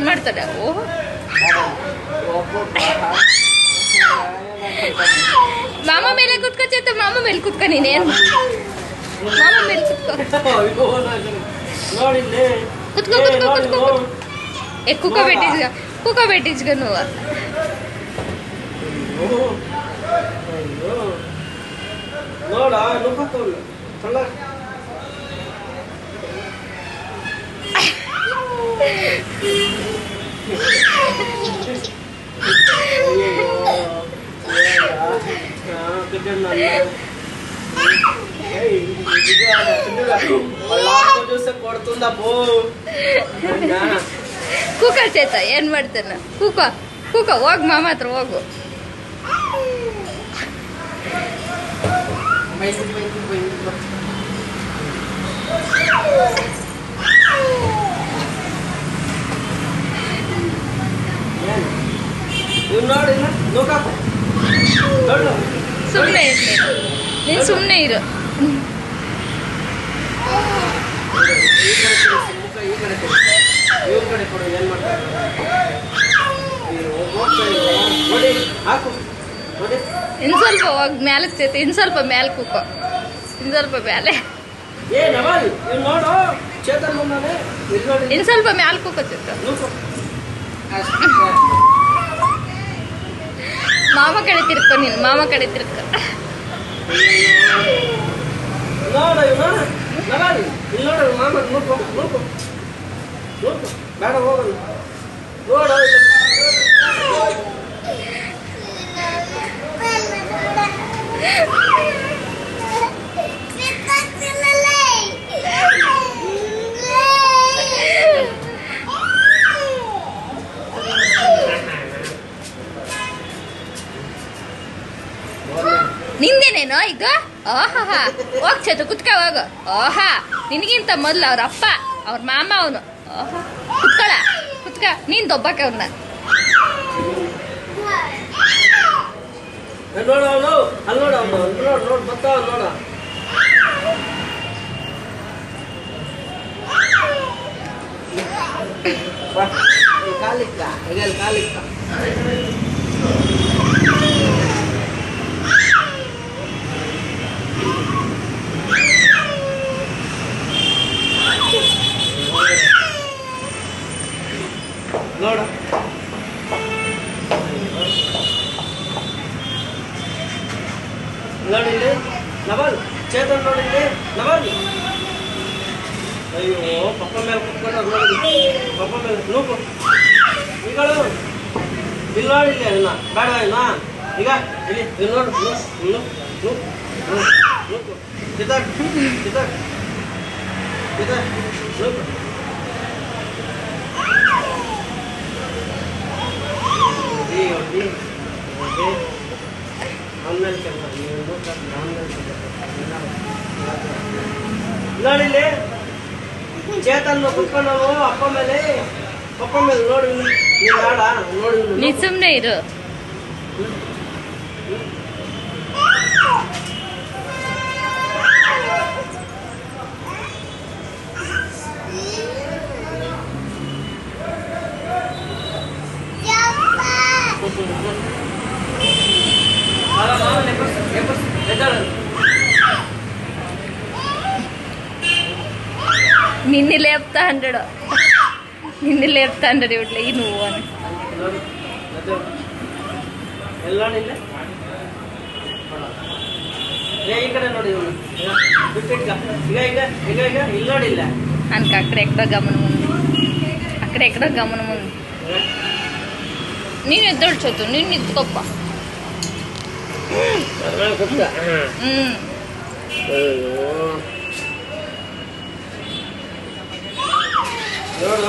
ಮಾಡ್ತಾನೆ. ಓಹ್ ಮಾಮ ಮೇಲೆ ಕುತ್ಕೋ ಚೇತ, ಮಾಮ ಮೇಲೆ ಕುತ್ಕೋ ನೀನೇನು, ಮಾಮ ಮೇಲೆ ಕುತ್ಕೋ ಕುತ್ಕೋ ಕುತ್ಕೋ ಕುತ್ಕೋ ಏ ಕುಕ್ಕ ಬೇಟಿಜ್ಗ నువ్వు ನೋಡ ನುಗ್ಗುತ್ತಲ್ಲ ಚಲ್ಲ ಕೊಡ್తుందా పో ಕೂಕ ಚೇತ ಏನ್ ಮಾಡ್ತಾನ ಕೂಕ ಕೂಕ ಹೋಗ್ ಮಾಮ ಹತ್ರ ಹೋಗು. ಸುಮ್ಮನೆ ಇರು ನೀನು, ಸುಮ್ಮನೆ ಇರು. ಇನ್ನು ಸ್ವಲ್ಪ ಹೋಗಿ ಮ್ಯಾಲಕ್ಕೆ ಚೇತ, ಇನ್ನು ಸ್ವಲ್ಪ ಮ್ಯಾಲೆ ಕೂಕೋ, ಇನ್ನು ಸ್ವಲ್ಪ ಮ್ಯಾಲೆ, ಇನ್ನು ಸ್ವಲ್ಪ ಮ್ಯಾಲೆ ಕೂಕೋ ಚೇತ. ಮಾಮ ಕಡೆ ತಿರ್ಕೊ ನೀನು, ಮಾಮ ಕಡೆ ತಿರ್ಕ. ಬೇಡ ಹೋಗಲ್ಲ ನೋಡ ನಿಂದೇನೇನೋ ಇದು? ಓಹಾ ಹೋಗ್ ಚೇತು ಕುತ್ಕ ಹೋಗು. ಓಹಾ ನಿನಗಿಂತ ಮೊದ್ಲು ಅವ್ರ ಅಪ್ಪ ಅವ್ರ ಮಾಮ ಅವನು. ಓಹಾ ಕುತ್ಕೊಳ ಕುತ್ಕ, ನೀನ್ ದೊಬ್ಬಕ್ಕೆ ಅವ್ರನ್ನ. ನೋಡ ಅವನು ಅಲ್ಲಿ ನೋಡ ಅವನು ನೋಡ್ ನೋಡ್ ಬರ್ತಾವ ನೋಡ. ಕಾಲಿಕ್ಕ ಈಗ ಕಾಲಿಕ್ಕ ನೋಡ ನೋಡಿಲ್ಲಿ ನವಲ್ ಚೇತನ್ ನೋಡಿಲ್ಲಿ ನವಲ್. ಅಯ್ಯೋ ಪಪ್ಪ ಮೇಲೆ ಕುತ್ಕೊಂಡು ನೋಡಿ, ಪಪ್ಪ ಮೇಲೆ ನೂಕು ಈಗಳು ಇಲ್ಲಿ ನೋಡಿಲ್ಲಿ ಅದನ್ನ ಬೇಡ ಇಲ್ಲ ಈಗ ಇಲ್ಲಿ ಇಲ್ಲಿ ನೋಡು ನೂಕು ಚಿತಾಕ್ ಚಿತಾಕ್ ಚಿತಾಕ್ ನೂಕು. ನೋಡಿಲ್ಲಿ ಚೇತನ್ ಕುತ್ಕೊಂಡು ಅಪ್ಪ ಮೇಲೆ ಪಪ್ಪ ಮೇಲೆ ನೋಡಿ ನೀನು ಬೇಡ ನೋಡಿ. ನೀ ಸುಮ್ಮನೆ ಇರು. నిన్ను లేపుతా అంటాడు, నిన్ను లేపుతా అంటాడు ఇట్లా ఈ నువ్వు అని. అనకు అక్కడెక్కడో గమనం ఉంది, అక్కడెక్కడో గమనం ఉంది. నేను ఎద్దడు చదువు, నిన్ను ఎత్తుకోప్ప. ನೋಡು